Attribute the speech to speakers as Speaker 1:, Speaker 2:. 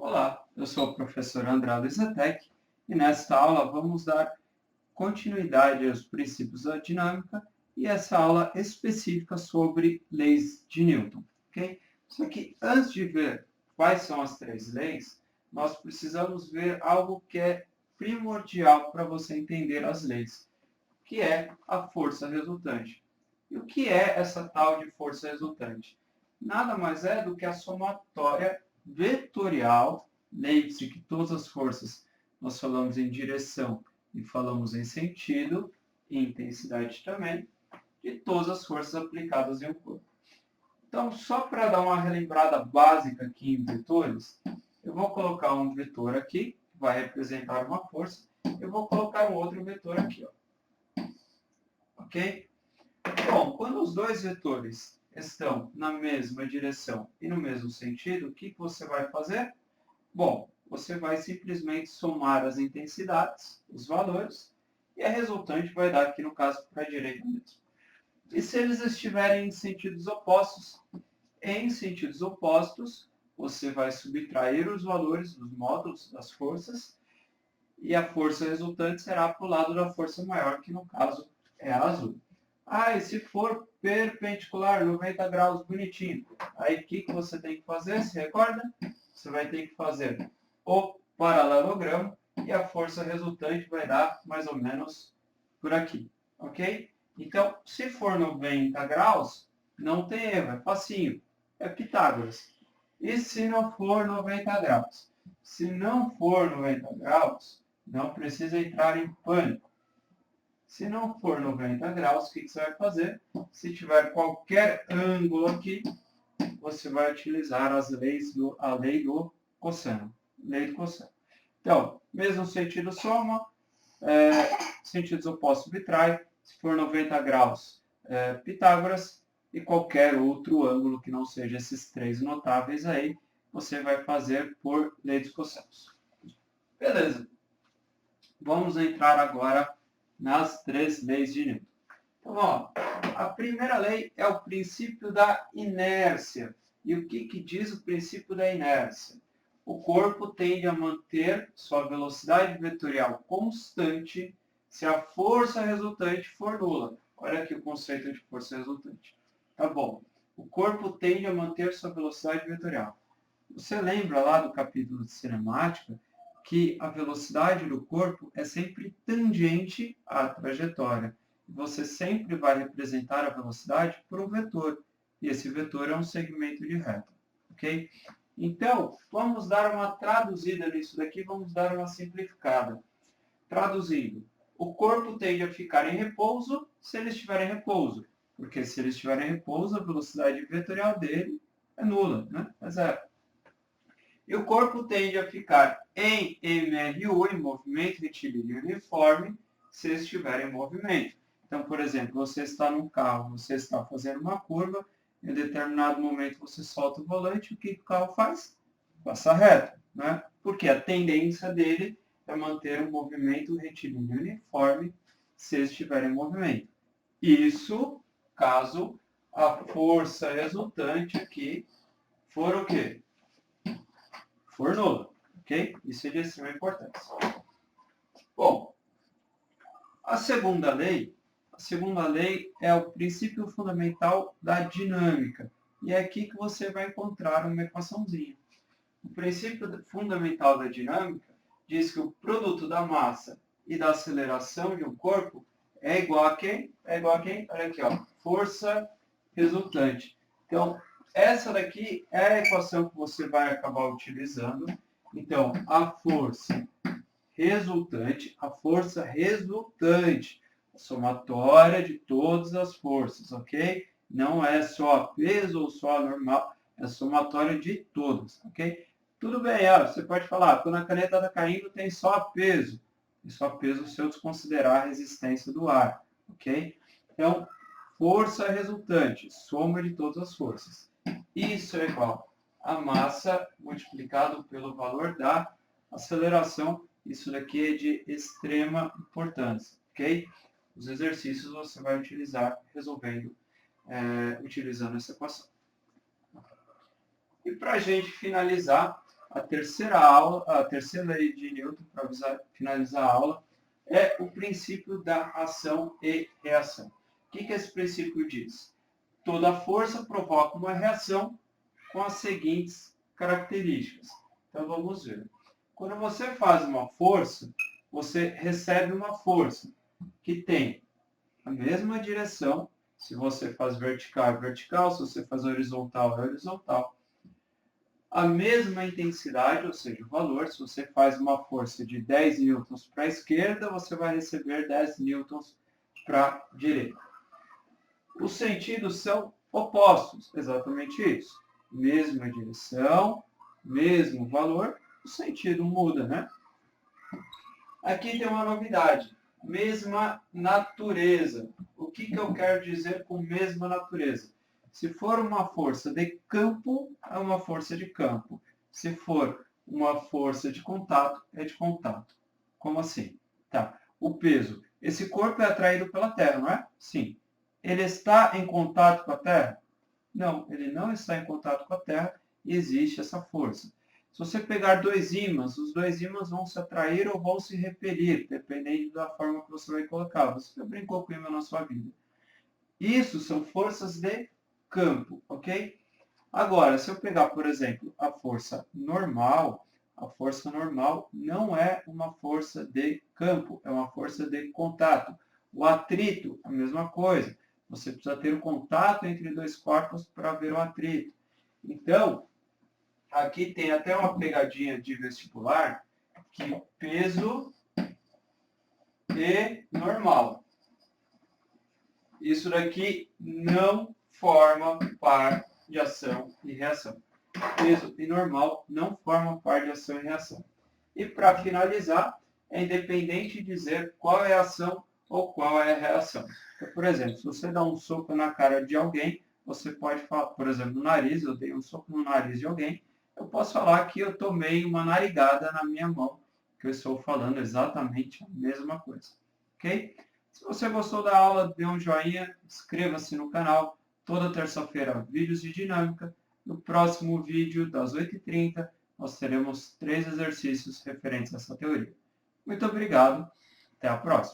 Speaker 1: Olá, eu sou o professor André Luizatec e nesta aula vamos dar continuidade aos princípios da dinâmica e essa aula específica sobre leis de Newton, ok? Só que antes de ver quais são as três leis, nós precisamos ver algo que é primordial para você entender as leis, que é a força resultante. E o que é essa tal de força resultante? Nada mais é do que a somatória vetorial. Lembre-se que todas as forças nós falamos em direção e falamos em sentido, e intensidade também, de todas as forças aplicadas em um corpo. Então, só para dar uma relembrada básica aqui em vetores, eu vou colocar um vetor aqui, que vai representar uma força, eu vou colocar um outro vetor aqui, ó. Ok? Bom, quando os dois vetores estão na mesma direção e no mesmo sentido, o que você vai fazer? Bom, você vai simplesmente somar as intensidades, os valores, e a resultante vai dar aqui, no caso, para a direita mesmo. E se eles estiverem em sentidos opostos, você vai subtrair os valores dos módulos das forças, e a força resultante será para o lado da força maior, que no caso é a azul. Ah, e se for perpendicular, 90 graus, bonitinho. Aí o que você tem que fazer? Se recorda? Você vai ter que fazer o paralelogramo e a força resultante vai dar mais ou menos por aqui. Ok? Então, se for 90 graus, não tem erro, é facinho. É Pitágoras. E se não for 90 graus? Se não for 90 graus, não precisa entrar em pânico. Se não for 90 graus, o que você vai fazer? Se tiver qualquer ângulo aqui, você vai utilizar a lei do cosseno. Lei do cosseno. Então, mesmo sentido soma, sentidos opostos subtrai. Se for 90 graus, Pitágoras. E qualquer outro ângulo que não seja esses três notáveis aí, você vai fazer por lei dos cossenos. Beleza. Vamos entrar agora nas três leis de Newton. Então, ó, a primeira lei é o princípio da inércia. E o que diz o princípio da inércia? O corpo tende a manter sua velocidade vetorial constante se a força resultante for nula. Olha aqui o conceito de força resultante. Tá bom. O corpo tende a manter sua velocidade vetorial. Você lembra lá do capítulo de cinemática que a velocidade do corpo é sempre tangente à trajetória. Você sempre vai representar a velocidade por um vetor. E esse vetor é um segmento de reta. Ok? Então, vamos dar uma traduzida nisso daqui, vamos dar uma simplificada. Traduzindo, o corpo tende a ficar em repouso se ele estiver em repouso. Porque se ele estiver em repouso, a velocidade vetorial dele é nula, né? É zero. E o corpo tende a ficar em MRU, em movimento retilíneo uniforme, se estiver em movimento. Então, por exemplo, você está num carro, você está fazendo uma curva, em determinado momento você solta o volante, o que o carro faz? Passa reto, né? Porque a tendência dele é manter um movimento retilíneo uniforme se estiver em movimento. Isso caso a força resultante aqui for o quê? For nula, ok? Isso é de extrema importância. Bom, a segunda lei é o princípio fundamental da dinâmica. E é aqui que você vai encontrar uma equaçãozinha. O princípio fundamental da dinâmica diz que o produto da massa e da aceleração de um corpo é igual a quem? É igual a quem? Olha aqui, ó, força resultante. Então, essa daqui é a equação que você vai acabar utilizando. Então, a força resultante, a somatória de todas as forças, ok? Não é só peso ou só normal, é a somatória de todas, ok? Tudo bem, você pode falar, quando a caneta está caindo tem só peso. E só peso se eu desconsiderar a resistência do ar, ok? Então, força resultante, soma de todas as forças. Isso é igual a massa multiplicado pelo valor da aceleração. Isso daqui é de extrema importância, ok? Os exercícios você vai utilizar utilizando essa equação. E para a gente finalizar, a terceira lei de Newton, para finalizar a aula, é o princípio da ação e reação. O que esse princípio diz? Toda força provoca uma reação com as seguintes características. Então, vamos ver. Quando você faz uma força, você recebe uma força que tem a mesma direção. Se você faz vertical, é vertical. Se você faz horizontal, é horizontal. A mesma intensidade, ou seja, o valor. Se você faz uma força de 10 newtons para a esquerda, você vai receber 10 newtons para a direita. Os sentidos são opostos, exatamente isso. Mesma direção, mesmo valor, o sentido muda, né? Aqui tem uma novidade. Mesma natureza. O que eu quero dizer com mesma natureza? Se for uma força de campo, é uma força de campo. Se for uma força de contato, é de contato. Como assim? Tá. O peso. Esse corpo é atraído pela Terra, não é? Sim. Ele está em contato com a Terra? Não, ele não está em contato com a Terra e existe essa força. Se você pegar dois ímãs, os dois ímãs vão se atrair ou vão se repelir, dependendo da forma que você vai colocar. Você já brincou com ímã na sua vida. Isso são forças de campo, ok? Agora, se eu pegar, por exemplo, a força normal não é uma força de campo, é uma força de contato. O atrito, a mesma coisa. Você precisa ter o contato entre dois corpos para ver o atrito. Então, aqui tem até uma pegadinha de vestibular, que peso e normal. Isso daqui não forma par de ação e reação. Peso e normal não formam par de ação e reação. E para finalizar, é independente dizer qual é a ação ou qual é a reação. Então, por exemplo, se você dá um soco na cara de alguém, você pode falar, por exemplo, no nariz, eu dei um soco no nariz de alguém, eu posso falar que eu tomei uma narigada na minha mão, que eu estou falando exatamente a mesma coisa. Ok? Se você gostou da aula, dê um joinha, inscreva-se no canal. Toda terça-feira, vídeos de dinâmica. No próximo vídeo, das 8h30, nós teremos 3 exercícios referentes a essa teoria. Muito obrigado. Até a próxima.